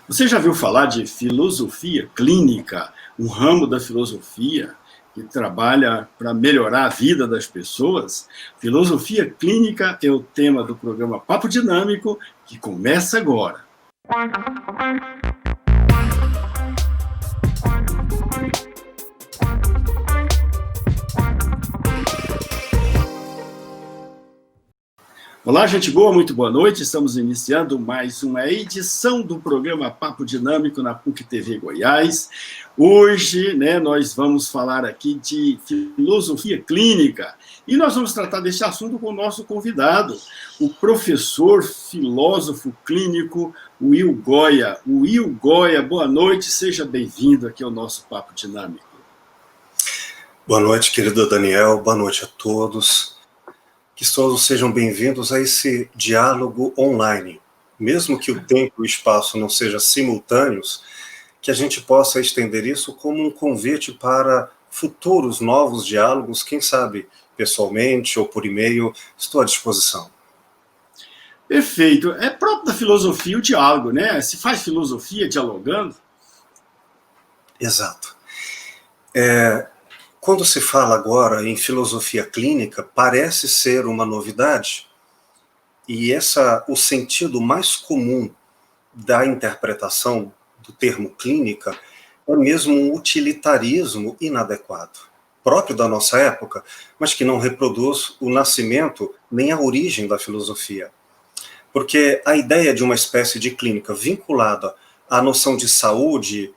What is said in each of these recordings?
Você já viu falar de filosofia clínica, um ramo da filosofia que trabalha para melhorar a vida das pessoas? Filosofia clínica é o tema do programa Papo Dinâmico, que começa agora. Olá, gente boa, muito boa noite. Estamos iniciando mais uma edição do programa Papo Dinâmico na PUC TV Goiás. Hoje, nós vamos falar aqui de filosofia clínica e nós vamos tratar desse assunto com o nosso convidado, o professor filósofo clínico Will Goya. Will Goya, boa noite, seja bem-vindo aqui ao nosso Papo Dinâmico. Boa noite, querido Daniel, boa noite a todos. Que todos sejam bem-vindos a esse diálogo online. Mesmo que o tempo e o espaço não sejam simultâneos, que a gente possa estender isso como um convite para futuros novos diálogos, quem sabe pessoalmente ou por e-mail, estou à disposição. Perfeito. É próprio da filosofia o diálogo, né? Se faz filosofia dialogando. Exato. Quando se fala agora em filosofia clínica, parece ser uma novidade, e o sentido mais comum da interpretação do termo clínica é mesmo um utilitarismo inadequado, próprio da nossa época, mas que não reproduz o nascimento nem a origem da filosofia. Porque a ideia de uma espécie de clínica vinculada à noção de saúde,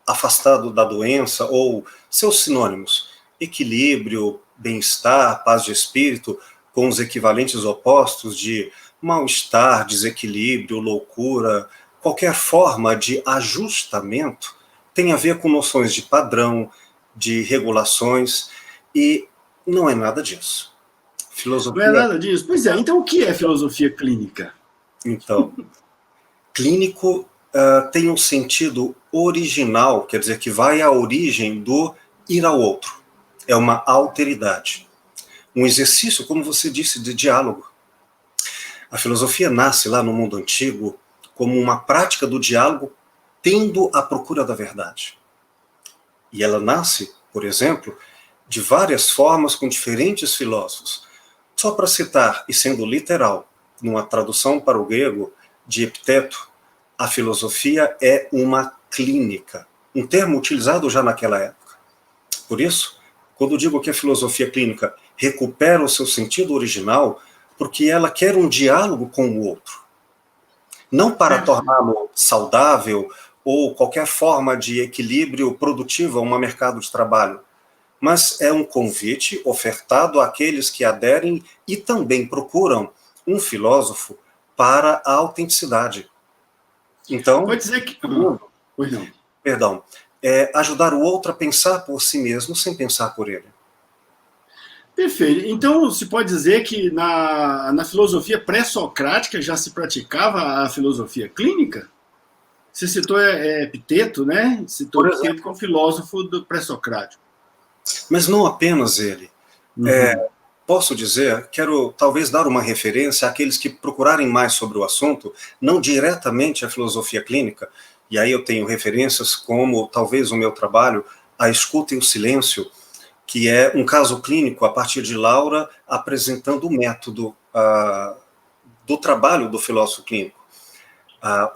afastado da doença, ou seus sinônimos, equilíbrio, bem-estar, paz de espírito, com os equivalentes opostos de mal-estar, desequilíbrio, loucura, qualquer forma de ajustamento, tem a ver com noções de padrão, de regulações, e não é nada disso. Filosofia... Não é nada disso? Pois é, então o que é filosofia clínica? Então, clínico tem um sentido original, quer dizer, que vai à origem do ir ao outro. É uma alteridade. Um exercício, como você disse, de diálogo. A filosofia nasce lá no mundo antigo como uma prática do diálogo tendo a procura da verdade. E ela nasce, por exemplo, de várias formas com diferentes filósofos. Só para citar, e sendo literal, numa tradução para o grego de Epiteto, a filosofia é uma clínica, um termo utilizado já naquela época. Por isso, quando digo que a filosofia clínica recupera o seu sentido original, porque ela quer um diálogo com o outro. Não para torná-lo saudável ou qualquer forma de equilíbrio produtivo a um mercado de trabalho, mas é um convite ofertado àqueles que aderem e também procuram um filósofo para a autenticidade. Então, pode dizer que... Pois não. Perdão. Ajudar o outro a pensar por si mesmo sem pensar por ele. Perfeito. Então, se pode dizer que na filosofia pré-socrática já se praticava a filosofia clínica? Você citou Epiteto, né? Citou Epiteto como filósofo do pré-socrático. Mas não apenas ele. Posso dizer, quero talvez dar uma referência àqueles que procurarem mais sobre o assunto, não diretamente a filosofia clínica, e aí eu tenho referências como, talvez, o meu trabalho, A Escuta e o Silêncio, que é um caso clínico a partir de Laura apresentando o método do trabalho do filósofo clínico.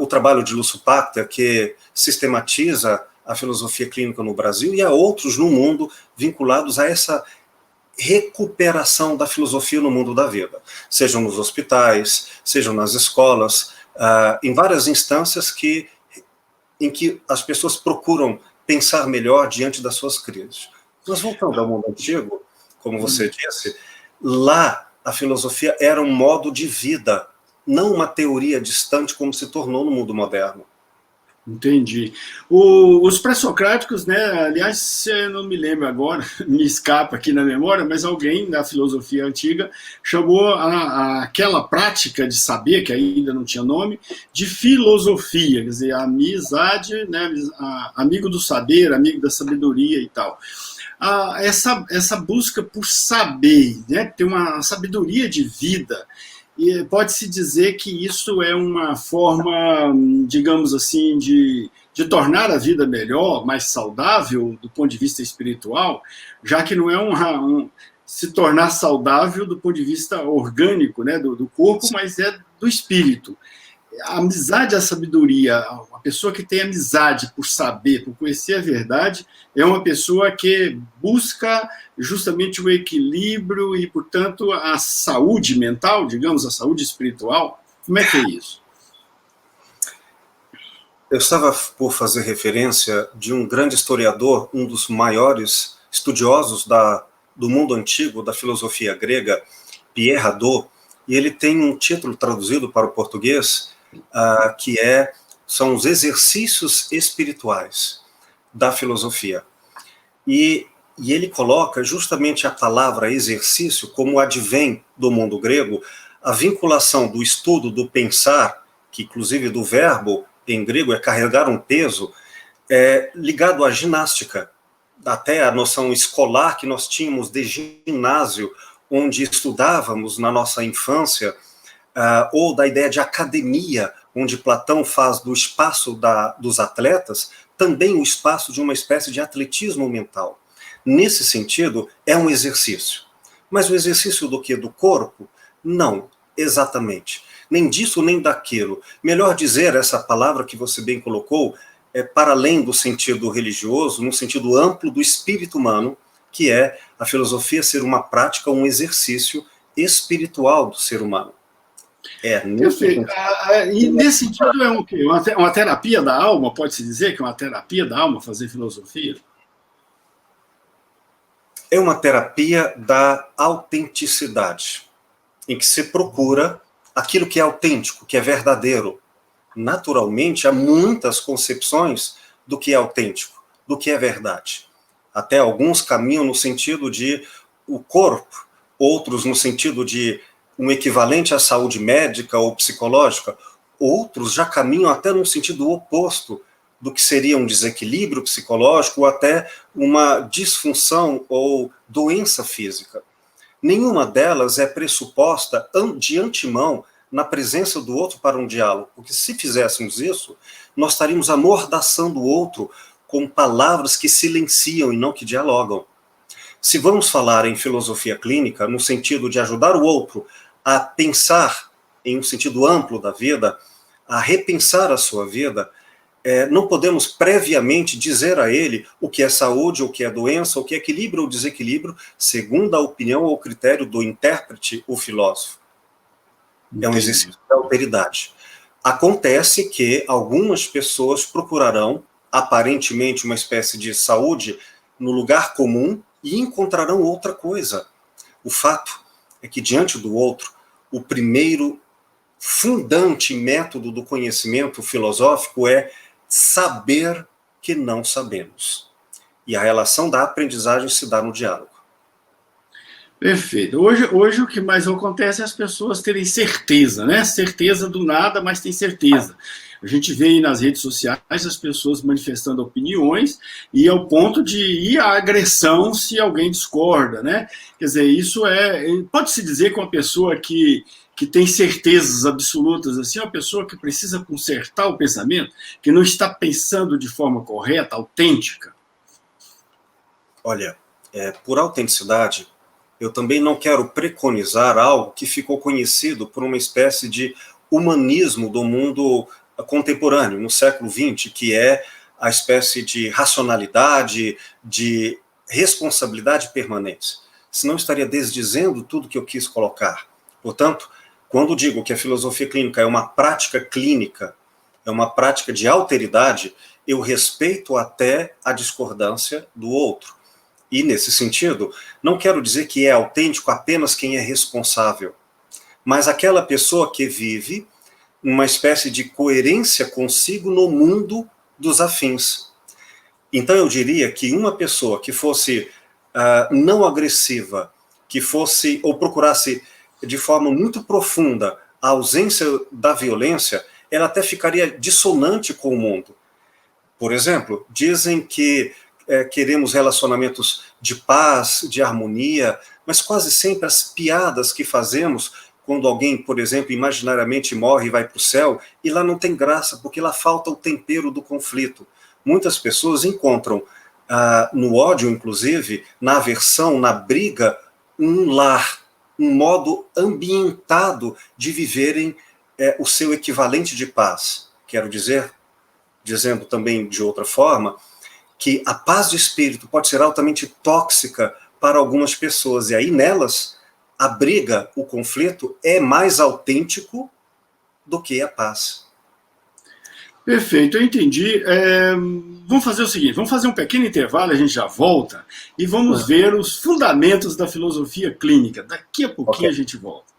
O trabalho de Lúcio Pacter, que sistematiza a filosofia clínica no Brasil, e há outros no mundo vinculados a essa recuperação da filosofia no mundo da vida, sejam nos hospitais, sejam nas escolas, em várias instâncias em que as pessoas procuram pensar melhor diante das suas crises. Mas voltando ao mundo antigo, como você disse, lá a filosofia era um modo de vida, não uma teoria distante como se tornou no mundo moderno. Entendi. Os pré-socráticos, né, aliás, eu não me lembro agora, me escapa aqui na memória, mas alguém da filosofia antiga chamou aquela prática de saber, que ainda não tinha nome, de filosofia, quer dizer, amizade, né, amigo do saber, amigo da sabedoria e tal. Essa busca por saber, né, ter uma sabedoria de vida, E pode-se dizer que isso é uma forma, digamos assim, de tornar a vida melhor, mais saudável do ponto de vista espiritual, já que não é se tornar saudável do ponto de vista orgânico, né, do corpo, mas é do espírito. A amizade e a sabedoria, uma pessoa que tem amizade por saber, por conhecer a verdade, é uma pessoa que busca justamente o equilíbrio e, portanto, a saúde mental, digamos, a saúde espiritual. Como é que é isso? Eu estava por fazer referência de um grande historiador, um dos maiores estudiosos do mundo antigo, da filosofia grega, Pierre Hadot, e ele tem um título traduzido para o português, que são os exercícios espirituais da filosofia. E ele coloca justamente a palavra exercício, como advém do mundo grego, a vinculação do estudo, do pensar, que inclusive do verbo em grego é carregar um peso, ligado à ginástica, até a noção escolar que nós tínhamos de ginásio, onde estudávamos na nossa infância, ou da ideia de academia, onde Platão faz do espaço dos atletas também o espaço de uma espécie de atletismo mental. Nesse sentido, é um exercício. Mas o exercício do quê? Do corpo? Não, exatamente. Nem disso, nem daquilo. Melhor dizer, essa palavra que você bem colocou, para além do sentido religioso, no sentido amplo do espírito humano, que é a filosofia ser uma prática, um exercício espiritual do ser humano. Perfeito. E nesse sentido é o quê? Uma terapia da alma? Pode-se dizer que é uma terapia da alma fazer filosofia? É uma terapia da autenticidade, em que se procura aquilo que é autêntico, que é verdadeiro. Naturalmente, há muitas concepções do que é autêntico, do que é verdade. Até alguns caminham no sentido de o corpo, outros no sentido de um equivalente à saúde médica ou psicológica, outros já caminham até no sentido oposto do que seria um desequilíbrio psicológico ou até uma disfunção ou doença física. Nenhuma delas é pressuposta de antemão na presença do outro para um diálogo, porque se fizéssemos isso, nós estaríamos amordaçando o outro com palavras que silenciam e não que dialogam. Se vamos falar em filosofia clínica, no sentido de ajudar o outro a pensar em um sentido amplo da vida, a repensar a sua vida, não podemos previamente dizer a ele o que é saúde, o que é doença, o que é equilíbrio ou desequilíbrio, segundo a opinião ou critério do intérprete, o filósofo. É um exercício de alteridade. Acontece que algumas pessoas procurarão, aparentemente, uma espécie de saúde no lugar comum e encontrarão outra coisa. O fato é que, diante do outro, o primeiro fundante método do conhecimento filosófico é saber que não sabemos. E a relação da aprendizagem se dá no diálogo. Perfeito. Hoje o que mais acontece é as pessoas terem certeza, né? Certeza do nada, mas tem certeza. A gente vê aí nas redes sociais as pessoas manifestando opiniões e ao ponto de ir à agressão se alguém discorda, né? Quer dizer, isso pode-se dizer que uma pessoa que tem certezas absolutas, assim, é uma pessoa que precisa consertar o pensamento, que não está pensando de forma correta, autêntica. Olha, por autenticidade, eu também não quero preconizar algo que ficou conhecido por uma espécie de humanismo do mundo contemporâneo, no século XX, que é a espécie de racionalidade, de responsabilidade permanente. Senão estaria desdizendo tudo que eu quis colocar. Portanto, quando digo que a filosofia clínica é uma prática clínica, é uma prática de alteridade, eu respeito até a discordância do outro. E, nesse sentido, não quero dizer que é autêntico apenas quem é responsável, mas aquela pessoa que vive uma espécie de coerência consigo no mundo dos afins. Então, eu diria que uma pessoa que fosse não agressiva, que fosse ou procurasse de forma muito profunda a ausência da violência, ela até ficaria dissonante com o mundo. Por exemplo, dizem que queremos relacionamentos de paz, de harmonia, mas quase sempre as piadas que fazemos quando alguém, por exemplo, imaginariamente morre e vai para o céu, e lá não tem graça, porque lá falta o tempero do conflito. Muitas pessoas encontram, no ódio, inclusive, na aversão, na briga, um lar, um modo ambientado de viverem o seu equivalente de paz. Quero dizer, dizendo também de outra forma, que a paz de espírito pode ser altamente tóxica para algumas pessoas, e aí nelas, a briga, o conflito, é mais autêntico do que a paz. Perfeito, eu entendi. Vamos fazer o seguinte, vamos fazer um pequeno intervalo, a gente já volta, e vamos ver os fundamentos da filosofia clínica. Daqui a pouquinho a gente volta.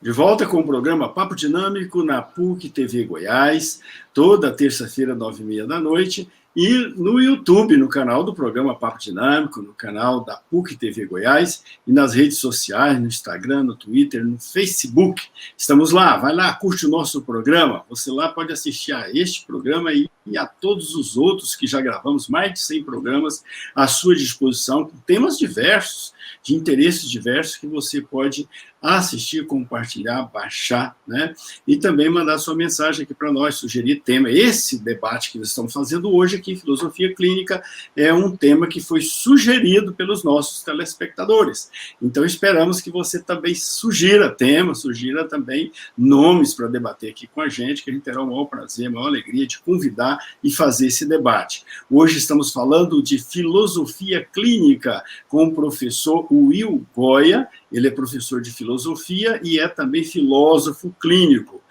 De volta com o programa Papo Dinâmico na PUC TV Goiás, toda terça-feira, 9h30 da noite, e no YouTube, no canal do programa Papo Dinâmico, no canal da PUC TV Goiás, e nas redes sociais, no Instagram, no Twitter, no Facebook. Estamos lá, vai lá, curte o nosso programa. Você lá pode assistir a este programa e a todos os outros que já gravamos, mais de 100 programas à sua disposição, com temas diversos, de interesses diversos, que você pode assistir, compartilhar, baixar, né? E também mandar sua mensagem aqui para nós, sugerir tema. Esse debate que nós estamos fazendo hoje aqui, filosofia clínica, é um tema que foi sugerido pelos nossos telespectadores. Então, esperamos que você também sugira temas, sugira também nomes para debater aqui com a gente, que a gente terá o maior prazer, a maior alegria de convidar e fazer esse debate. Hoje estamos falando de filosofia clínica com o professor Will Goya. Ele é professor de filosofia e é também filósofo clínico.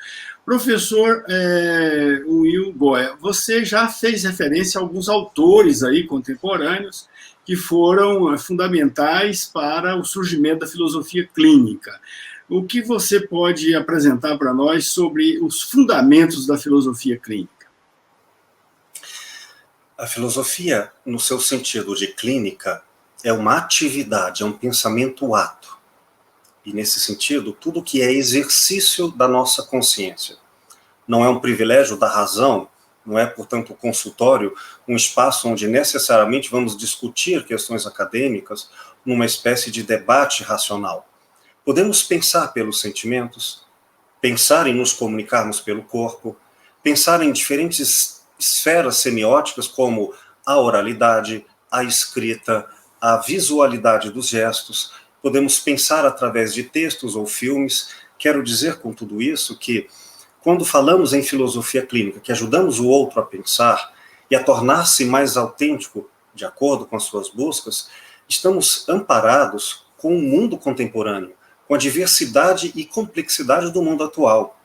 Professor Will Goya, você já fez referência a alguns autores aí contemporâneos que foram fundamentais para o surgimento da filosofia clínica. O que você pode apresentar para nós sobre os fundamentos da filosofia clínica? A filosofia, no seu sentido de clínica, é uma atividade, é um pensamento-ato. E, nesse sentido, tudo que é exercício da nossa consciência. Não é um privilégio da razão, não é, portanto, o consultório, um espaço onde necessariamente vamos discutir questões acadêmicas numa espécie de debate racional. Podemos pensar pelos sentimentos, pensar em nos comunicarmos pelo corpo, pensar em diferentes esferas semióticas como a oralidade, a escrita, a visualidade dos gestos. Podemos pensar através de textos ou filmes. Quero dizer com tudo isso que, quando falamos em filosofia clínica, que ajudamos o outro a pensar e a tornar-se mais autêntico de acordo com as suas buscas, estamos amparados com o mundo contemporâneo, com a diversidade e complexidade do mundo atual.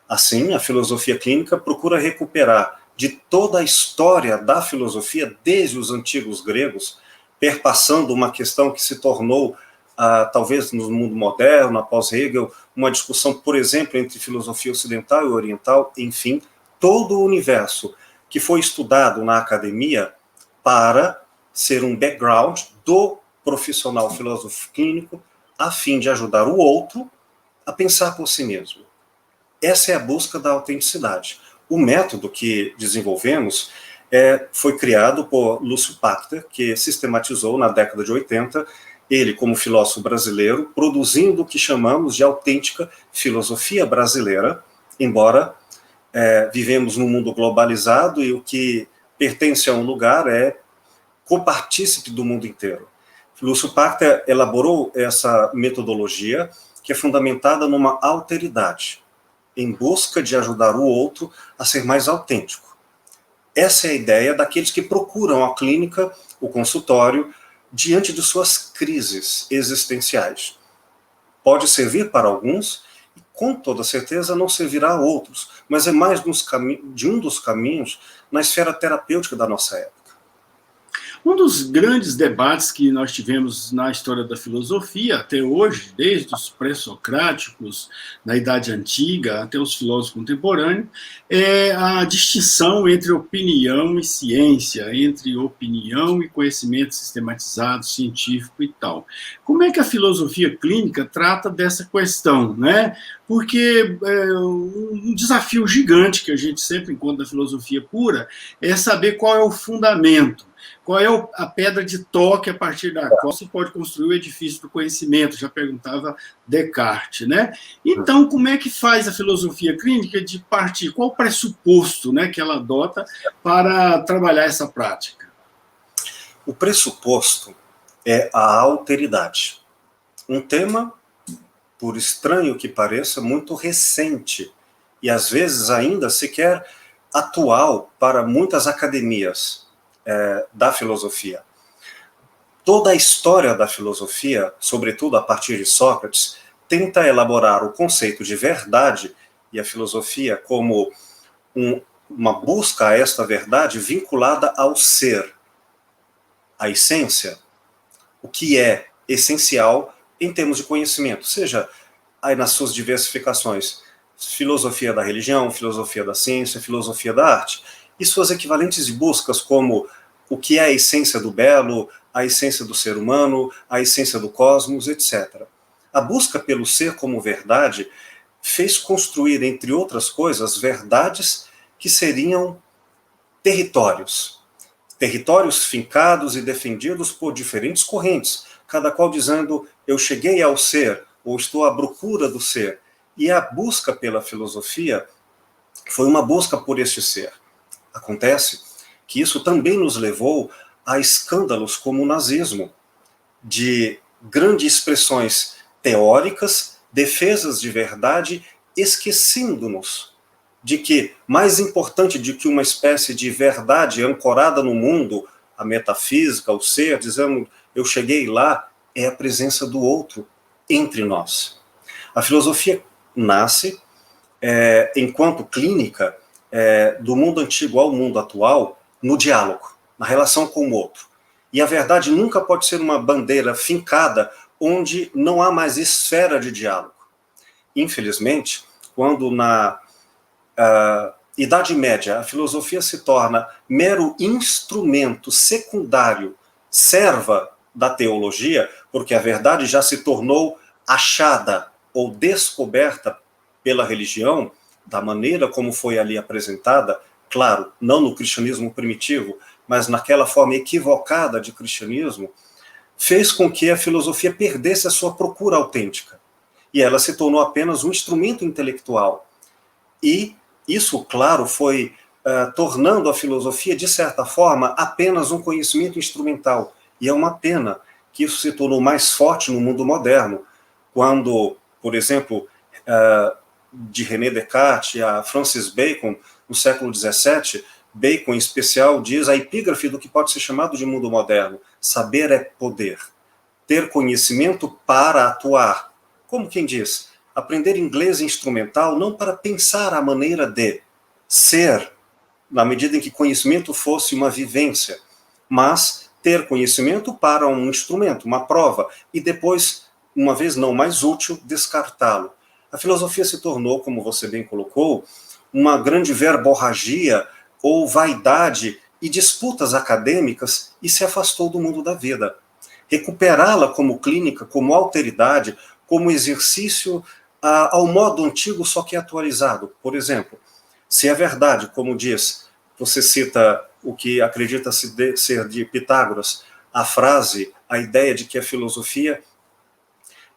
Assim, a filosofia clínica procura recuperar de toda a história da filosofia, desde os antigos gregos, perpassando uma questão que se tornou talvez no mundo moderno, após Hegel, uma discussão, por exemplo, entre filosofia ocidental e oriental, enfim, todo o universo que foi estudado na academia para ser um background do profissional filósofo clínico, a fim de ajudar o outro a pensar por si mesmo. Essa é a busca da autenticidade. O método que desenvolvemos foi criado por Lúcio Pachter, que sistematizou na década de 80, ele, como filósofo brasileiro, produzindo o que chamamos de autêntica filosofia brasileira, embora vivemos num mundo globalizado e o que pertence a um lugar é copartícipe do mundo inteiro. Lúcio Pachter elaborou essa metodologia que é fundamentada numa alteridade, em busca de ajudar o outro a ser mais autêntico. Essa é a ideia daqueles que procuram a clínica, o consultório, diante de suas crises existenciais. Pode servir para alguns, e com toda certeza não servirá a outros, mas é mais de um dos caminhos na esfera terapêutica da nossa época. Um dos grandes debates que nós tivemos na história da filosofia até hoje, desde os pré-socráticos, na Idade Antiga, até os filósofos contemporâneos, é a distinção entre opinião e ciência, entre opinião e conhecimento sistematizado, científico e tal. Como é que a filosofia clínica trata dessa questão, né? Porque um desafio gigante que a gente sempre encontra na filosofia pura é saber qual é o fundamento, qual é a pedra de toque a partir da qual se pode construir o edifício do conhecimento, já perguntava Descartes, né? Então, como é que faz a filosofia clínica de partir? Qual o pressuposto, né, que ela adota para trabalhar essa prática? O pressuposto é a alteridade. Um tema, por estranho que pareça, muito recente e às vezes ainda sequer atual para muitas academias da filosofia. Toda a história da filosofia, sobretudo a partir de Sócrates, tenta elaborar o conceito de verdade e a filosofia como uma busca a esta verdade vinculada ao ser, à essência, o que é essencial em termos de conhecimento, seja aí nas suas diversificações, filosofia da religião, filosofia da ciência, filosofia da arte, e suas equivalentes de buscas como o que é a essência do belo, a essência do ser humano, a essência do cosmos, etc. A busca pelo ser como verdade fez construir, entre outras coisas, verdades que seriam territórios fincados e defendidos por diferentes correntes, cada qual dizendo, eu cheguei ao ser, ou estou à procura do ser. E a busca pela filosofia foi uma busca por este ser. Acontece que isso também nos levou a escândalos como o nazismo, de grandes expressões teóricas, defesas de verdade, esquecendo-nos de que, mais importante do que uma espécie de verdade ancorada no mundo, a metafísica, o ser, dizendo, eu cheguei lá, é a presença do outro entre nós. A filosofia nasce, enquanto clínica, do mundo antigo ao mundo atual, no diálogo, na relação com o outro. E a verdade nunca pode ser uma bandeira fincada onde não há mais esfera de diálogo. Infelizmente, quando na Idade Média a filosofia se torna mero instrumento secundário, serva da teologia, porque a verdade já se tornou achada ou descoberta pela religião, da maneira como foi ali apresentada, claro, não no cristianismo primitivo, mas naquela forma equivocada de cristianismo, fez com que a filosofia perdesse a sua procura autêntica. E ela se tornou apenas um instrumento intelectual. E isso, claro, foi tornando a filosofia, de certa forma, apenas um conhecimento instrumental. E é uma pena que isso se tornou mais forte no mundo moderno, quando, por exemplo, de René Descartes a Francis Bacon, no século XVII, Bacon, em especial, diz a epígrafe do que pode ser chamado de mundo moderno: saber é poder. Ter conhecimento para atuar. Como quem diz, aprender inglês instrumental não para pensar a maneira de ser, na medida em que conhecimento fosse uma vivência, mas ter conhecimento para um instrumento, uma prova, e depois, uma vez não mais útil, descartá-lo. A filosofia se tornou, como você bem colocou, uma grande verborragia ou vaidade e disputas acadêmicas e se afastou do mundo da vida. Recuperá-la como clínica, como alteridade, como exercício ao modo antigo, só que atualizado. Por exemplo, se é verdade, como diz, você cita o que acredita ser de Pitágoras, a frase, a ideia de que a filosofia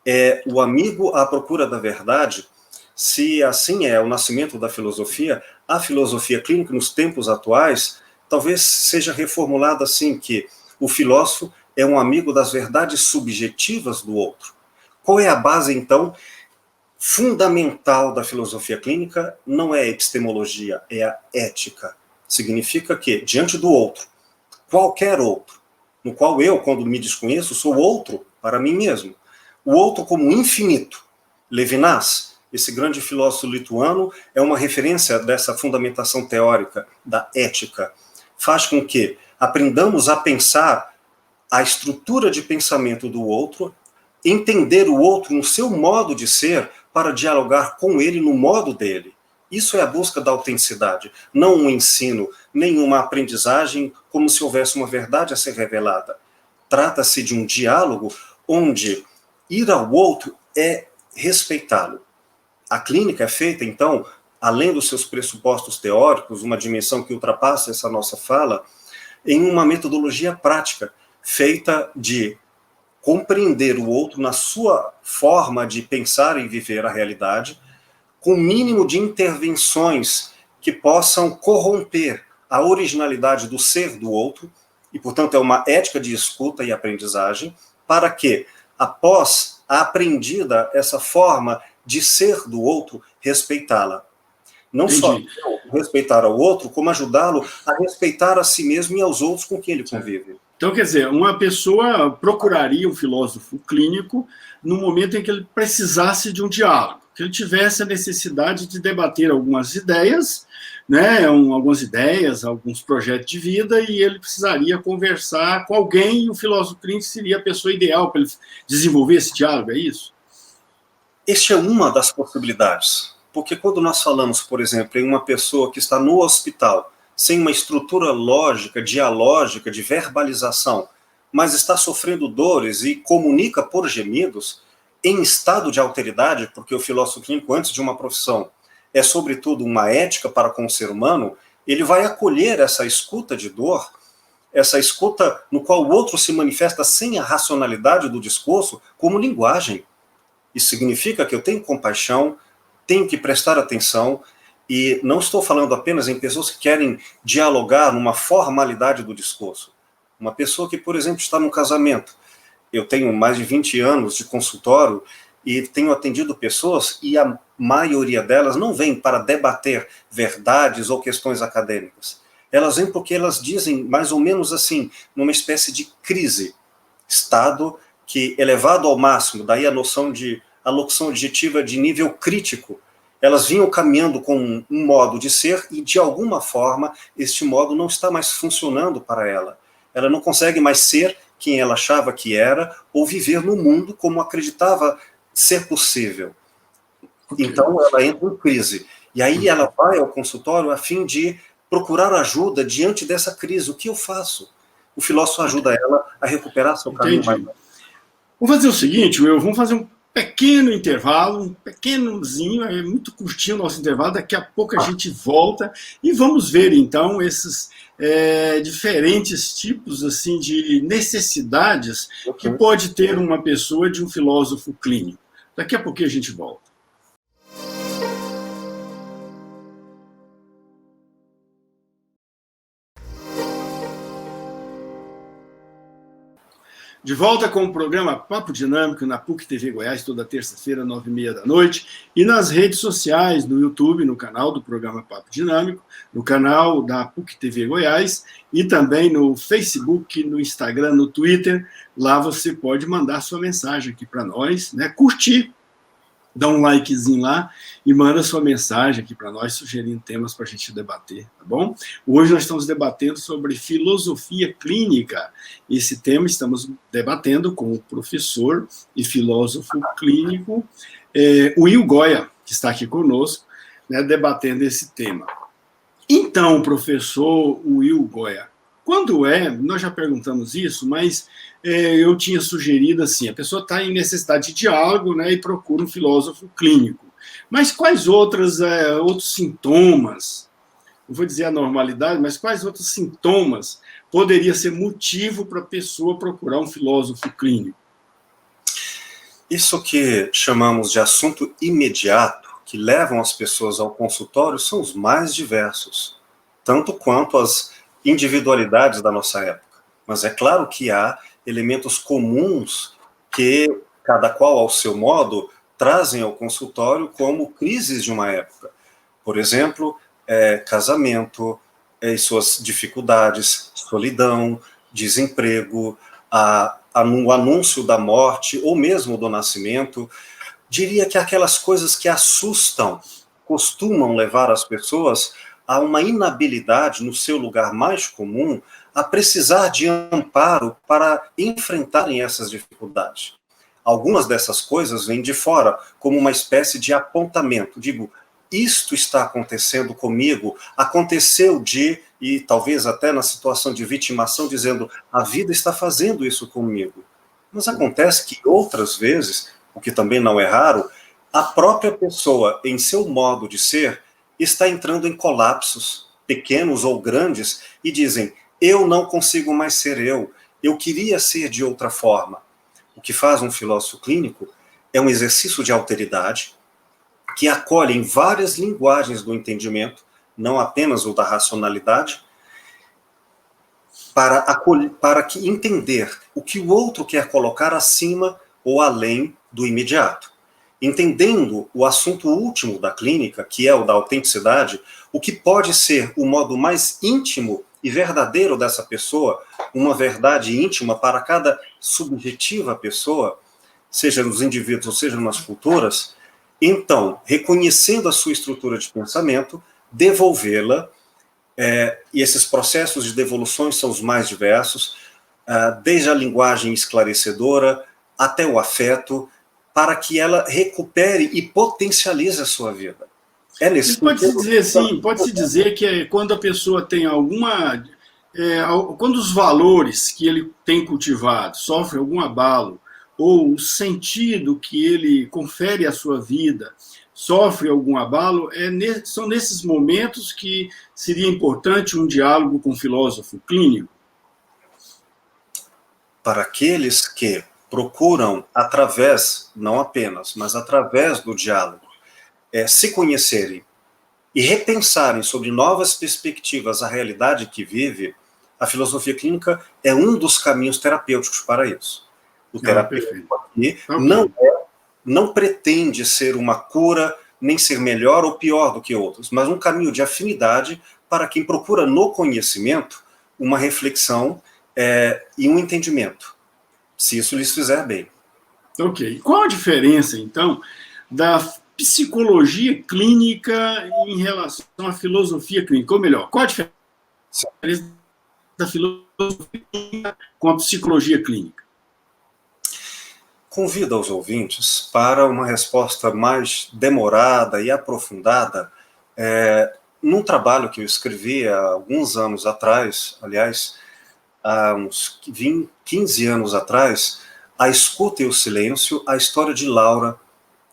é o amigo à procura da verdade. Se assim é o nascimento da filosofia, a filosofia clínica nos tempos atuais talvez seja reformulada assim, que o filósofo é um amigo das verdades subjetivas do outro. Qual é a base, então, fundamental da filosofia clínica? Não é a epistemologia, é a ética. Significa que, diante do outro, qualquer outro, no qual eu, quando me desconheço, sou outro para mim mesmo. O outro como infinito. Levinas, esse grande filósofo lituano, é uma referência dessa fundamentação teórica da ética. faz com que aprendamos a pensar a estrutura de pensamento do outro, entender o outro no seu modo de ser, para dialogar com ele no modo dele. Isso é a busca da autenticidade, não um ensino, nem uma aprendizagem como se houvesse uma verdade a ser revelada. Trata-se de um diálogo onde ir ao outro é respeitá-lo. A clínica é feita, então, além dos seus pressupostos teóricos, uma dimensão que ultrapassa essa nossa fala, em uma metodologia prática, feita de compreender o outro na sua forma de pensar e viver a realidade, com o mínimo de intervenções que possam corromper a originalidade do ser do outro, e, portanto, é uma ética de escuta e aprendizagem, para que, após a aprendida essa forma de ser do outro, respeitá-la. Não só respeitar ao outro, como ajudá-lo a respeitar a si mesmo e aos outros com quem ele convive. Então, quer dizer, uma pessoa procuraria um filósofo clínico no momento em que ele precisasse de um diálogo, que ele tivesse a necessidade de debater algumas ideias, né, alguns projetos de vida, e ele precisaria conversar com alguém, e o filósofo clínico seria a pessoa ideal para ele desenvolver esse diálogo, é isso? Esta é uma das possibilidades, porque quando nós falamos, por exemplo, em uma pessoa que está no hospital, sem uma estrutura lógica, dialógica, de verbalização, mas está sofrendo dores e comunica por gemidos, em estado de alteridade, porque o filósofo clínico, antes de uma profissão, é sobretudo uma ética para com o ser humano, ele vai acolher essa escuta de dor, essa escuta no qual o outro se manifesta sem a racionalidade do discurso, como linguagem. Isso significa que eu tenho compaixão, tenho que prestar atenção, e não estou falando apenas em pessoas que querem dialogar numa formalidade do discurso. Uma pessoa que, por exemplo, está num casamento. Eu tenho mais de 20 anos de consultório e tenho atendido pessoas, e a maioria delas não vem para debater verdades ou questões acadêmicas. Elas vêm porque elas dizem mais ou menos assim, numa espécie de crise, estado que, elevado ao máximo, daí a locução adjetiva de nível crítico, elas vinham caminhando com um modo de ser e, de alguma forma, este modo não está mais funcionando para ela. Ela não consegue mais ser quem ela achava que era ou viver no mundo como acreditava ser possível. Então, ela entra em crise. E aí ela vai ao consultório a fim de procurar ajuda diante dessa crise. O que eu faço? O filósofo ajuda ela a recuperar seu caminho. Vamos fazer o seguinte, Will, vamos fazer um pequeno intervalo, um pequenozinho, é muito curtinho o nosso intervalo, daqui a pouco a gente volta e vamos ver, então, esses diferentes tipos assim, de necessidades que pode ter uma pessoa de um filósofo clínico. Daqui a pouquinho a gente volta. De volta com o programa Papo Dinâmico na PUC TV Goiás, toda terça-feira, 9h30 da noite, e nas redes sociais, no YouTube, no canal do programa Papo Dinâmico, no canal da PUC TV Goiás, e também no Facebook, no Instagram, no Twitter. Lá você pode mandar sua mensagem aqui para nós, né? Curtir, dá um likezinho lá e manda sua mensagem aqui para nós, sugerindo temas para a gente debater, tá bom? Hoje nós estamos debatendo sobre filosofia clínica. Esse tema estamos debatendo com o professor e filósofo clínico Will Goya, que está aqui conosco, né, debatendo esse tema. Então, professor Will Goya, quando nós já perguntamos isso, mas eu tinha sugerido assim, a pessoa está em necessidade de diálogo, né, e procura um filósofo clínico. Mas quais outros sintomas, não vou dizer a normalidade, mas quais outros sintomas poderia ser motivo para a pessoa procurar um filósofo clínico? Isso que chamamos de assunto imediato, que levam as pessoas ao consultório, são os mais diversos, tanto quanto as individualidades da nossa época. Mas é claro que há elementos comuns que, cada qual ao seu modo, trazem ao consultório como crises de uma época. Por exemplo, casamento e suas dificuldades, solidão, desemprego, o anúncio da morte ou mesmo do nascimento. Diria que aquelas coisas que assustam costumam levar as pessoas há uma inabilidade no seu lugar mais comum a precisar de amparo para enfrentarem essas dificuldades. Algumas dessas coisas vêm de fora, como uma espécie de apontamento. Digo, isto está acontecendo comigo, aconteceu e talvez até na situação de vitimação, dizendo, a vida está fazendo isso comigo. Mas acontece que outras vezes, o que também não é raro, a própria pessoa, em seu modo de ser, está entrando em colapsos, pequenos ou grandes, e dizem, eu não consigo mais ser eu queria ser de outra forma. O que faz um filósofo clínico é um exercício de alteridade, que acolhe em várias linguagens do entendimento, não apenas o da racionalidade, para que entender o que o outro quer colocar acima ou além do imediato. Entendendo o assunto último da clínica, que é o da autenticidade, o que pode ser o modo mais íntimo e verdadeiro dessa pessoa, uma verdade íntima para cada subjetiva pessoa, seja nos indivíduos ou seja nas culturas, então, reconhecendo a sua estrutura de pensamento, devolvê-la, e esses processos de devoluções são os mais diversos, desde a linguagem esclarecedora até o afeto, para que ela recupere e potencialize a sua vida. Pode-se dizer assim, pode-se dizer que quando a pessoa tem quando os valores que ele tem cultivado sofrem algum abalo, ou o sentido que ele confere à sua vida sofre algum abalo, são nesses momentos que seria importante um diálogo com o filósofo clínico? Para aqueles que procuram através, não apenas, mas através do diálogo, se conhecerem e repensarem sobre novas perspectivas a realidade que vive, a filosofia clínica é um dos caminhos terapêuticos para isso. O terapêutico aqui não pretende ser uma cura, nem ser melhor ou pior do que outros, mas um caminho de afinidade para quem procura no conhecimento uma reflexão e um entendimento, se isso lhes fizer bem. Ok. Qual a diferença, então, da psicologia clínica em relação à filosofia clínica? Ou melhor, qual a diferença da filosofia clínica com a psicologia clínica? Convido aos ouvintes para uma resposta mais demorada e aprofundada num trabalho que eu escrevi há alguns anos atrás, aliás, há uns 15 anos atrás, A Escuta e o Silêncio, a história de Laura,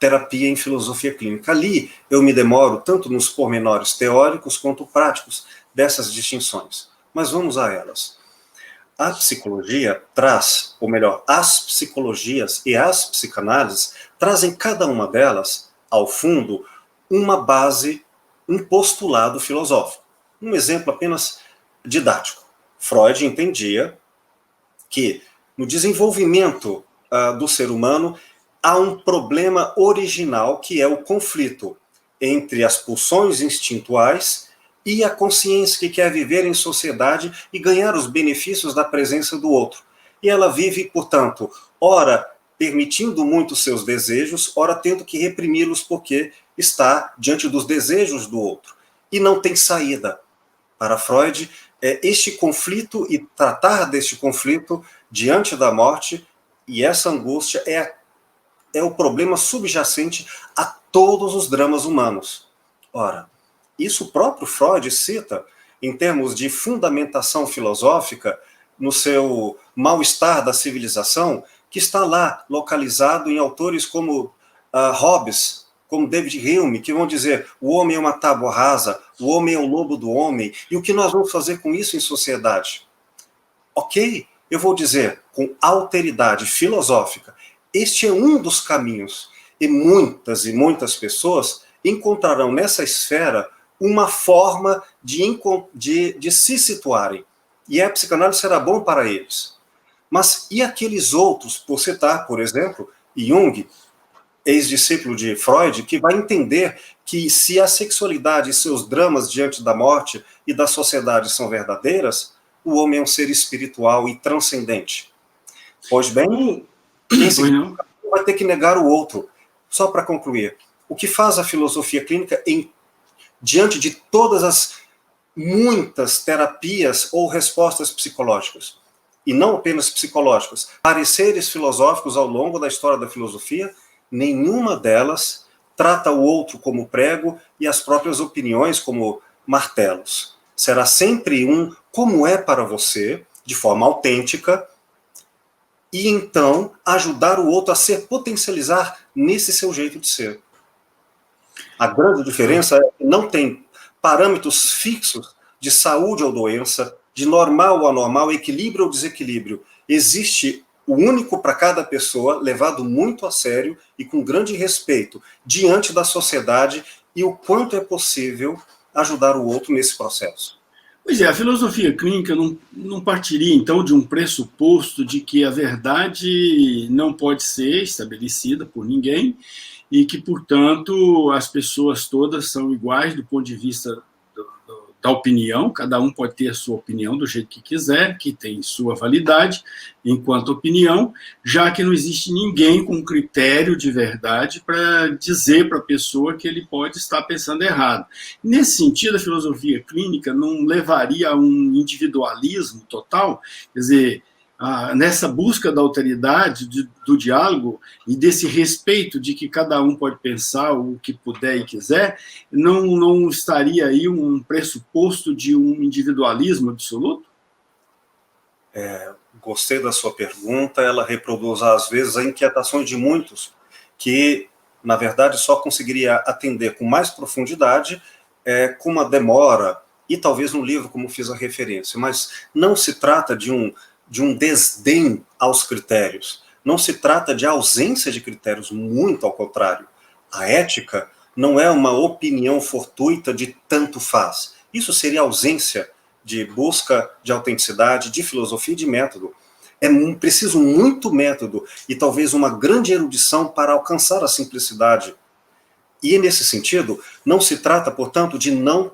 terapia em filosofia clínica. Ali eu me demoro tanto nos pormenores teóricos quanto práticos dessas distinções. Mas vamos a elas. A psicologia traz, ou melhor, as psicologias e as psicanálises trazem cada uma delas, ao fundo, uma base, um postulado filosófico. Um exemplo apenas didático. Freud entendia que no desenvolvimento do ser humano há um problema original que é o conflito entre as pulsões instintuais e a consciência que quer viver em sociedade e ganhar os benefícios da presença do outro. E ela vive, portanto, ora permitindo muito seus desejos, ora tendo que reprimi-los porque está diante dos desejos do outro. E não tem saída. Para Freud, este conflito e tratar deste conflito diante da morte, e essa angústia é o problema subjacente a todos os dramas humanos. Ora, isso o próprio Freud cita em termos de fundamentação filosófica no seu Mal-Estar da Civilização, que está lá localizado em autores como Hobbes, como David Hume, que vão dizer o homem é uma tábua rasa, o homem é o lobo do homem, e o que nós vamos fazer com isso em sociedade? Ok, eu vou dizer com alteridade filosófica, este é um dos caminhos, e muitas pessoas encontrarão nessa esfera uma forma de se situarem. E a psicanálise será bom para eles. Mas e aqueles outros, por citar, por exemplo, Jung, ex-discípulo de Freud, que vai entender que se a sexualidade e seus dramas diante da morte e da sociedade são verdadeiras, o homem é um ser espiritual e transcendente. Pois bem, vai ter que negar o outro. Só para concluir, o que faz a filosofia clínica diante de todas as muitas terapias ou respostas psicológicas, e não apenas psicológicas, pareceres filosóficos ao longo da história da filosofia, nenhuma delas trata o outro como prego e as próprias opiniões como martelos. Será sempre um como é para você, de forma autêntica, e então ajudar o outro a se potencializar nesse seu jeito de ser. A grande diferença é que não tem parâmetros fixos de saúde ou doença, de normal ou anormal, equilíbrio ou desequilíbrio. Existe o único para cada pessoa, levado muito a sério e com grande respeito diante da sociedade, e o quanto é possível ajudar o outro nesse processo. Pois é, a filosofia clínica não partiria, então, de um pressuposto de que a verdade não pode ser estabelecida por ninguém e que, portanto, as pessoas todas são iguais do ponto de vista da opinião, cada um pode ter a sua opinião do jeito que quiser, que tem sua validade enquanto opinião, já que não existe ninguém com critério de verdade para dizer para a pessoa que ele pode estar pensando errado. Nesse sentido, a filosofia clínica não levaria a um individualismo total, quer dizer, nessa busca da alteridade, do diálogo e desse respeito de que cada um pode pensar o que puder e quiser, não estaria aí um pressuposto de um individualismo absoluto? Gostei da sua pergunta, ela reproduz às vezes as inquietações de muitos que, na verdade, só conseguiria atender com mais profundidade, com uma demora, e talvez no livro, como fiz a referência, mas não se trata de um desdém aos critérios. Não se trata de ausência de critérios, muito ao contrário. A ética não é uma opinião fortuita de tanto faz. Isso seria ausência de busca de autenticidade, de filosofia e de método. É preciso muito método e talvez uma grande erudição para alcançar a simplicidade. E, nesse sentido, não se trata, portanto, de não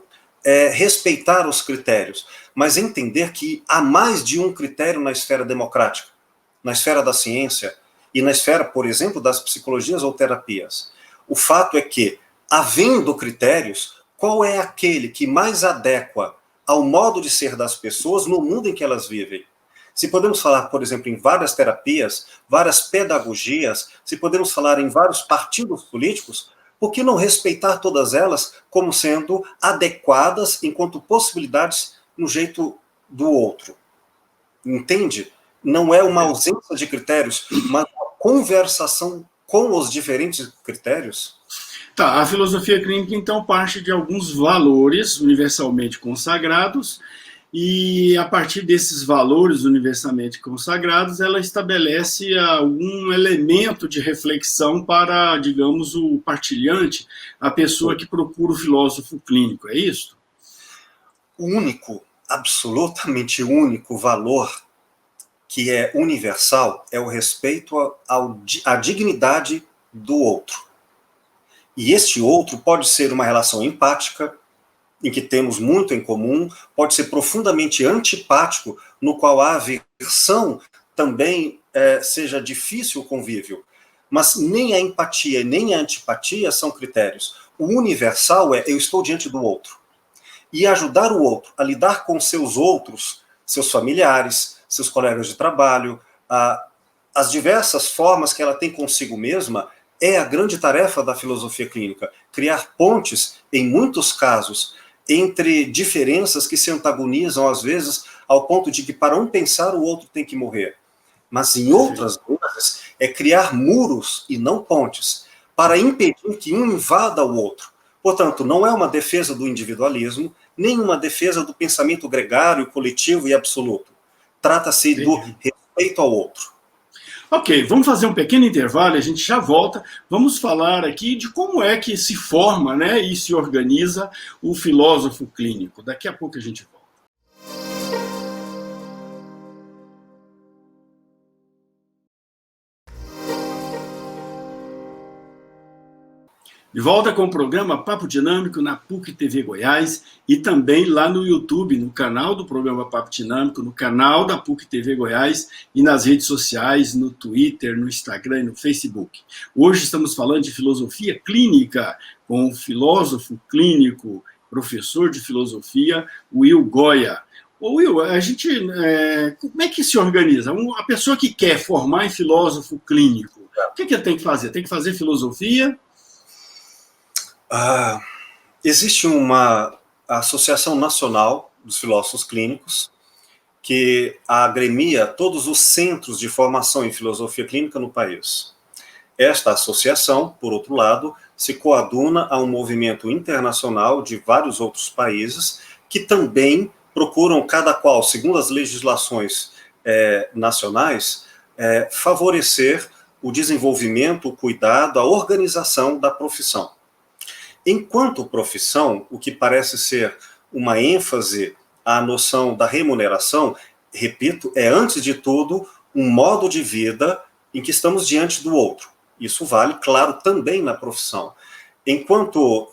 respeitar os critérios, mas entender que há mais de um critério na esfera democrática, na esfera da ciência e na esfera, por exemplo, das psicologias ou terapias. O fato é que, havendo critérios, qual é aquele que mais adequa ao modo de ser das pessoas no mundo em que elas vivem? Se podemos falar, por exemplo, em várias terapias, várias pedagogias, se podemos falar em vários partidos políticos, por que não respeitar todas elas como sendo adequadas enquanto possibilidades no jeito do outro? Entende? Não é uma ausência de critérios, mas uma conversação com os diferentes critérios. Tá, a filosofia clínica, então, parte de alguns valores universalmente consagrados, e a partir desses valores universalmente consagrados, ela estabelece algum elemento de reflexão para, digamos, o partilhante, a pessoa que procura o filósofo clínico, é isso? O único, absolutamente único valor que é universal é o respeito à dignidade do outro. E este outro pode ser uma relação empática, em que temos muito em comum, pode ser profundamente antipático, no qual a aversão também seja difícil o convívio. Mas nem a empatia nem a antipatia são critérios. O universal é eu estou diante do outro. E ajudar o outro a lidar com seus outros, seus familiares, seus colegas de trabalho, as diversas formas que ela tem consigo mesma, é a grande tarefa da filosofia clínica. Criar pontes, em muitos casos, entre diferenças que se antagonizam, às vezes, ao ponto de que para um pensar, o outro tem que morrer. Mas, em outras vezes, é criar muros e não pontes, para impedir que um invada o outro. Portanto, não é uma defesa do individualismo, nem uma defesa do pensamento gregário, coletivo e absoluto. Trata-se do respeito ao outro. Ok, vamos fazer um pequeno intervalo, a gente já volta. Vamos falar aqui de como é que se forma, né, e se organiza o filósofo clínico. Daqui a pouco a gente volta. De volta com o programa Papo Dinâmico na PUC TV Goiás e também lá no YouTube, no canal do programa Papo Dinâmico, no canal da PUC TV Goiás e nas redes sociais, no Twitter, no Instagram e no Facebook. Hoje estamos falando de filosofia clínica com o filósofo clínico professor de filosofia, Will Goya. Ô Will, a gente, como é que se organiza? A pessoa que quer formar em filósofo clínico, o que ele tem que fazer? Tem que fazer filosofia? Existe uma Associação Nacional dos Filósofos Clínicos que agremia todos os centros de formação em filosofia clínica no país. Esta associação, por outro lado, se coaduna a um movimento internacional de vários outros países que também procuram, cada qual, segundo as legislações nacionais, favorecer o desenvolvimento, o cuidado, a organização da profissão. Enquanto profissão, o que parece ser uma ênfase à noção da remuneração, repito, é antes de tudo um modo de vida em que estamos diante do outro. Isso vale, claro, também na profissão. Enquanto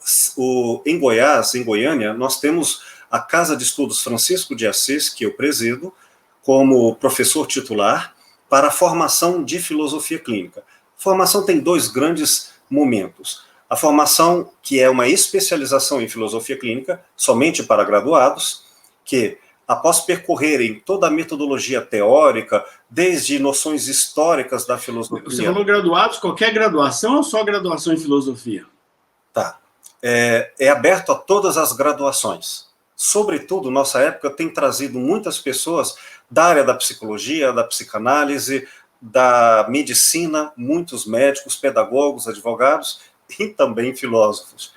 em Goiás, em Goiânia, nós temos a Casa de Estudos Francisco de Assis, que eu presido, como professor titular, para a formação de filosofia clínica. A formação tem dois grandes momentos. A formação, que é uma especialização em filosofia clínica, somente para graduados, que, após percorrerem toda a metodologia teórica, desde noções históricas da filosofia... Você falou graduados, qualquer graduação ou só graduação em filosofia? Tá. É aberto a todas as graduações. Sobretudo, nossa época tem trazido muitas pessoas da área da psicologia, da psicanálise, da medicina, muitos médicos, pedagogos, advogados e também filósofos,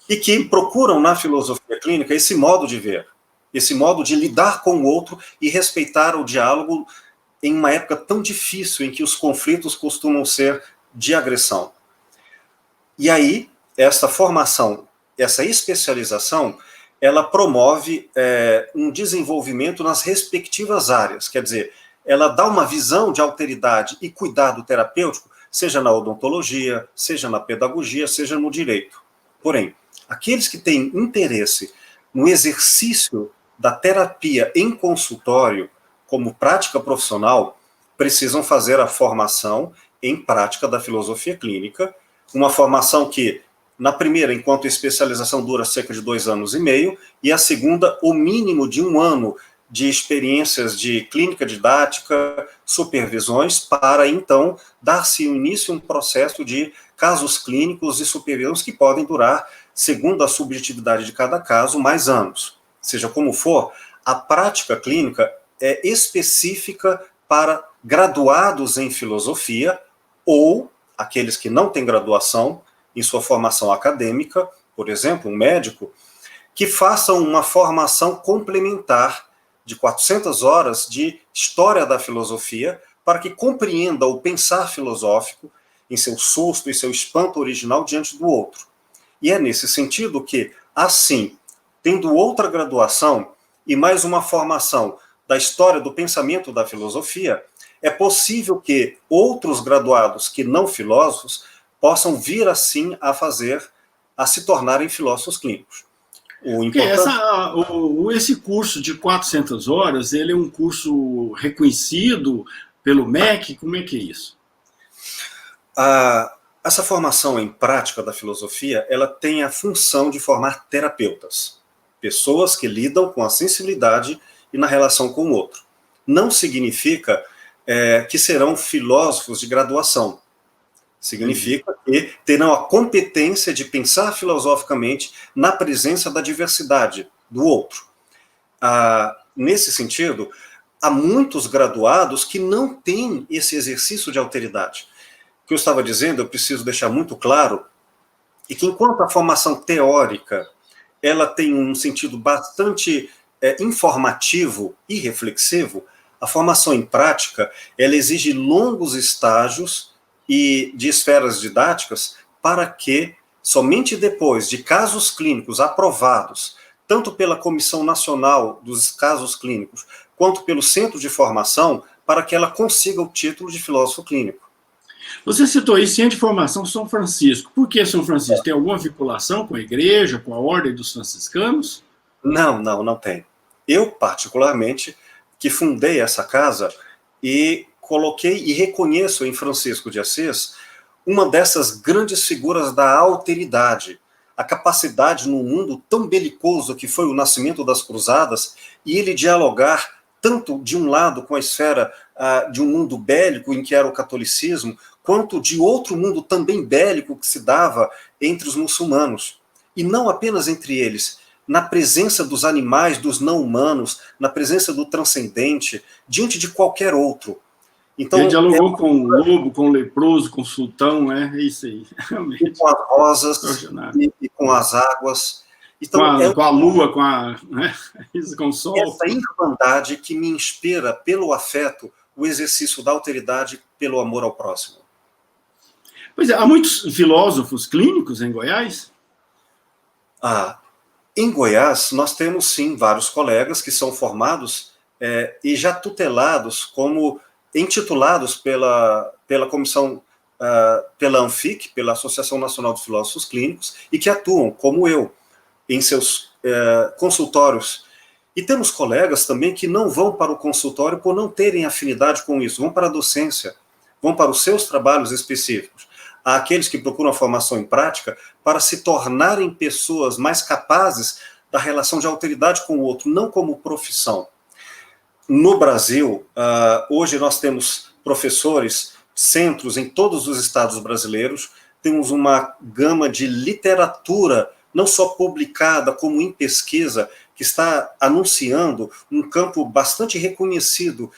e que procuram na filosofia clínica esse modo de ver, esse modo de lidar com o outro e respeitar o diálogo em uma época tão difícil em que os conflitos costumam ser de agressão. E aí, essa formação, essa especialização, ela promove um desenvolvimento nas respectivas áreas, quer dizer, ela dá uma visão de alteridade e cuidado terapêutico, seja na odontologia, seja na pedagogia, seja no direito. Porém, aqueles que têm interesse no exercício da terapia em consultório como prática profissional, precisam fazer a formação em prática da filosofia clínica, uma formação que, na primeira, enquanto especialização, dura cerca de 2 anos e meio, e a segunda, o mínimo de 1 ano de experiências de clínica didática, supervisões, para, então, dar-se início a um processo de casos clínicos e supervisões que podem durar, segundo a subjetividade de cada caso, mais anos. Seja como for, a prática clínica é específica para graduados em filosofia ou aqueles que não têm graduação em sua formação acadêmica, por exemplo, um médico, que façam uma formação complementar de 400 horas de história da filosofia, para que compreenda o pensar filosófico em seu susto e seu espanto original diante do outro. E é nesse sentido que, assim, tendo outra graduação e mais uma formação da história do pensamento da filosofia, é possível que outros graduados que não filósofos possam vir, assim, a se tornarem filósofos clínicos. Esse curso de 400 horas, ele é um curso reconhecido pelo MEC? Como é que é isso? Essa formação em prática da filosofia, ela tem a função de formar terapeutas, pessoas que lidam com a sensibilidade e na relação com o outro. Não significa que serão filósofos de graduação. Significa que terão a competência de pensar filosoficamente na presença da diversidade do outro. Nesse sentido, há muitos graduados que não têm esse exercício de alteridade. O que eu estava dizendo, eu preciso deixar muito claro, é que enquanto a formação teórica ela tem um sentido bastante informativo e reflexivo, a formação em prática ela exige longos estágios e de esferas didáticas para que, somente depois de casos clínicos aprovados, tanto pela Comissão Nacional dos Casos Clínicos, quanto pelo Centro de Formação, para que ela consiga o título de filósofo clínico. Você citou aí Centro de Formação São Francisco. Por que São Francisco? Tem alguma vinculação com a igreja, com a ordem dos franciscanos? Não tem. Eu, particularmente, que fundei essa casa e coloquei e reconheço em Francisco de Assis uma dessas grandes figuras da alteridade, a capacidade num mundo tão belicoso que foi o nascimento das cruzadas, e ele dialogar tanto de um lado com a esfera de um mundo bélico em que era o catolicismo, quanto de outro mundo também bélico que se dava entre os muçulmanos. E não apenas entre eles, na presença dos animais, dos não-humanos, na presença do transcendente, diante de qualquer outro. Então, ele dialogou com o lobo, com o leproso, com o sultão, é isso aí. E com as rosas, e com as águas. Então, com a lua, né? Com o sol. Essa irmandade que me inspira pelo afeto, o exercício da alteridade pelo amor ao próximo. Pois é, há muitos filósofos clínicos em Goiás? Em Goiás, nós temos, sim, vários colegas que são formados e já tutelados, intitulados pela comissão, pela ANFIC, pela Associação Nacional de Filósofos Clínicos, e que atuam, como eu, em seus consultórios. E temos colegas também que não vão para o consultório por não terem afinidade com isso, vão para a docência, vão para os seus trabalhos específicos. Há aqueles que procuram a formação em prática para se tornarem pessoas mais capazes da relação de alteridade com o outro, não como profissão. No Brasil, hoje nós temos professores, centros em todos os estados brasileiros, temos uma gama de literatura, não só publicada, como em pesquisa, que está anunciando um campo bastante reconhecido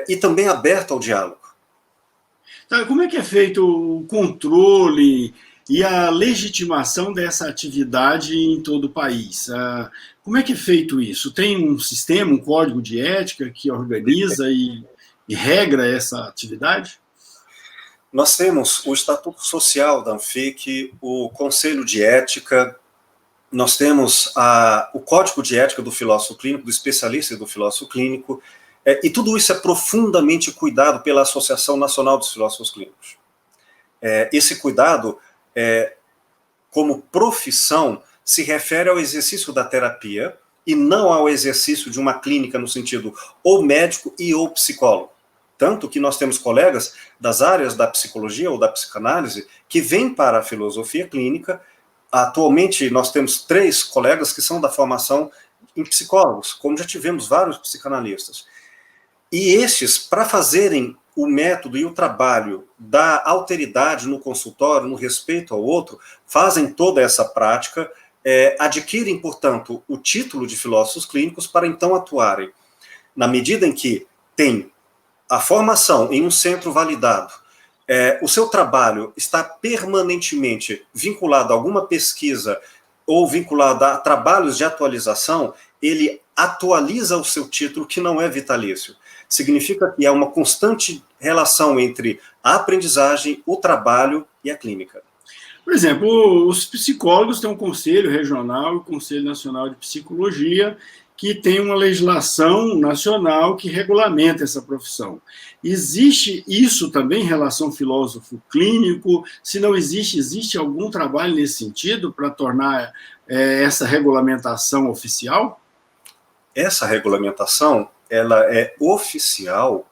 e também aberto ao diálogo. Como é que é feito o controle e a legitimação dessa atividade em todo o país? Como é que é feito isso? Tem um sistema, um código de ética que organiza e regra essa atividade? Nós temos o Estatuto Social da ANFIC, o Conselho de Ética, nós temos o Código de Ética do Filósofo Clínico, do especialista e do filósofo clínico, e tudo isso é profundamente cuidado pela Associação Nacional dos Filósofos Clínicos. Esse cuidado, como profissão, se refere ao exercício da terapia e não ao exercício de uma clínica no sentido ou médico e ou psicólogo. Tanto que nós temos colegas das áreas da psicologia ou da psicanálise que vêm para a filosofia clínica. Atualmente, nós temos 3 colegas que são da formação em psicólogos, como já tivemos vários psicanalistas. E estes, para fazerem o método e o trabalho da alteridade no consultório, no respeito ao outro, fazem toda essa prática, adquirem, portanto, o título de filósofos clínicos para então atuarem. Na medida em que tem a formação em um centro validado, o seu trabalho está permanentemente vinculado a alguma pesquisa ou vinculado a trabalhos de atualização, ele atualiza o seu título, que não é vitalício. Significa que há uma constante relação entre a aprendizagem, o trabalho e a clínica. Por exemplo, os psicólogos têm um Conselho Regional e o Conselho Nacional de Psicologia, que tem uma legislação nacional que regulamenta essa profissão. Existe isso também em relação ao filósofo clínico? Se não existe, existe algum trabalho nesse sentido para tornar essa regulamentação oficial? Essa regulamentação, ela é oficial,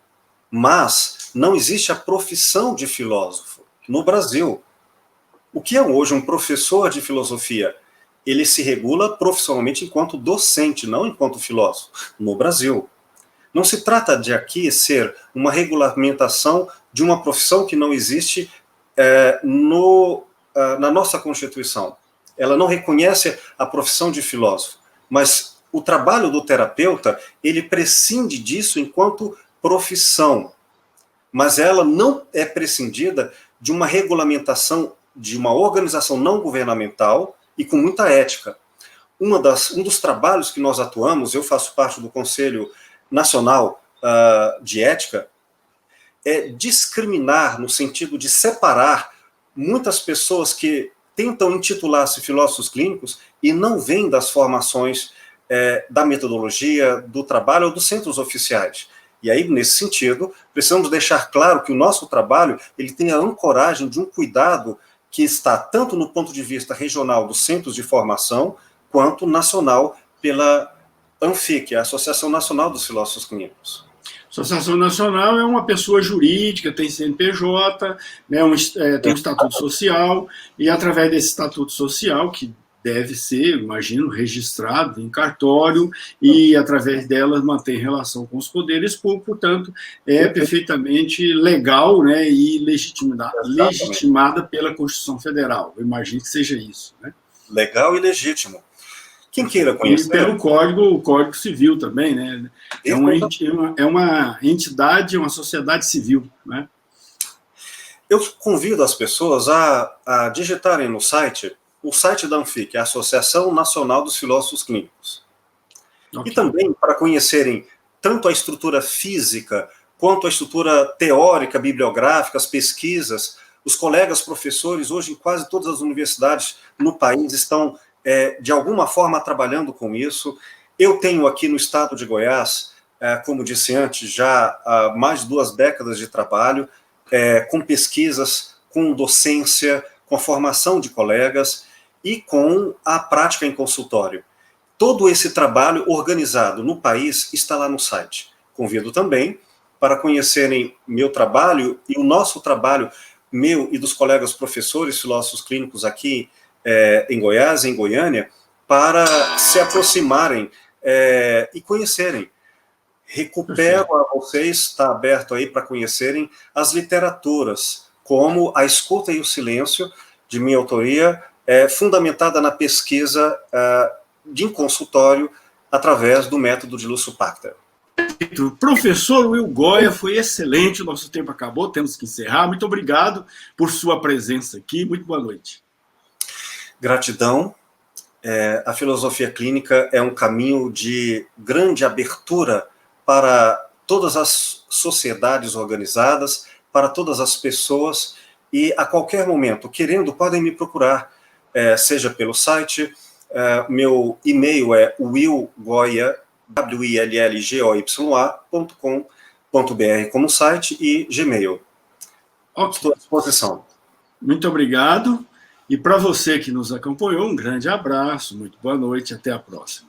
mas não existe a profissão de filósofo no Brasil. O que é hoje um professor de filosofia? Ele se regula profissionalmente enquanto docente, não enquanto filósofo, no Brasil. Não se trata de aqui ser uma regulamentação de uma profissão que não existe na nossa Constituição. Ela não reconhece a profissão de filósofo, mas o trabalho do terapeuta, ele prescinde disso enquanto profissão, mas ela não é prescindida de uma regulamentação de uma organização não governamental e com muita ética. Um dos trabalhos que nós atuamos, eu faço parte do Conselho Nacional de Ética, é discriminar no sentido de separar muitas pessoas que tentam intitular-se filósofos clínicos e não vêm das formações da metodologia, do trabalho ou dos centros oficiais. E aí, nesse sentido, precisamos deixar claro que o nosso trabalho ele tem a ancoragem de um cuidado que está tanto no ponto de vista regional dos centros de formação, quanto nacional pela ANFIC, a Associação Nacional dos Filósofos Clínicos. Associação nacional é uma pessoa jurídica, tem CNPJ, né, tem um estatuto social, e através desse estatuto social, que deve ser, imagino, registrado em cartório, e através dela mantém relação com os poderes públicos, portanto, é perfeitamente legal, né, e legitimada pela Constituição Federal. Eu imagino que seja isso, né? Legal e legítimo. Quem queira conhecer... E pelo o Código Civil também, né? É uma entidade, uma sociedade civil, né? Eu convido as pessoas a digitarem no site, o site da ANFIC, a Associação Nacional dos Filósofos Clínicos. Okay. E também para conhecerem tanto a estrutura física, quanto a estrutura teórica, bibliográfica, as pesquisas. Os colegas professores, hoje em quase todas as universidades no país, estão, de alguma forma, trabalhando com isso. Eu tenho aqui no estado de Goiás, como disse antes, já há mais de 2 décadas de trabalho, com pesquisas, com docência, com a formação de colegas e com a prática em consultório. Todo esse trabalho organizado no país está lá no site. Convido também para conhecerem meu trabalho e o nosso trabalho, meu e dos colegas professores, filósofos clínicos aqui em Goiás, em Goiânia, para se aproximarem e conhecerem. Recupero a vocês, está aberto aí para conhecerem as literaturas, como A Escuta e o Silêncio, de minha autoria, fundamentada na pesquisa de consultório através do método de Lúcio Pachter. Professor Will Goya, foi excelente, o nosso tempo acabou, temos que encerrar. Muito obrigado por sua presença aqui, muito boa noite. Gratidão. A filosofia clínica é um caminho de grande abertura para todas as sociedades organizadas, para todas as pessoas, e a qualquer momento, querendo, podem me procurar, seja pelo site, meu e-mail é willgoya, willgoya.com.br como site e Gmail. Okay. Estou à disposição. Muito obrigado. E para você que nos acompanhou, um grande abraço, muito boa noite, até a próxima.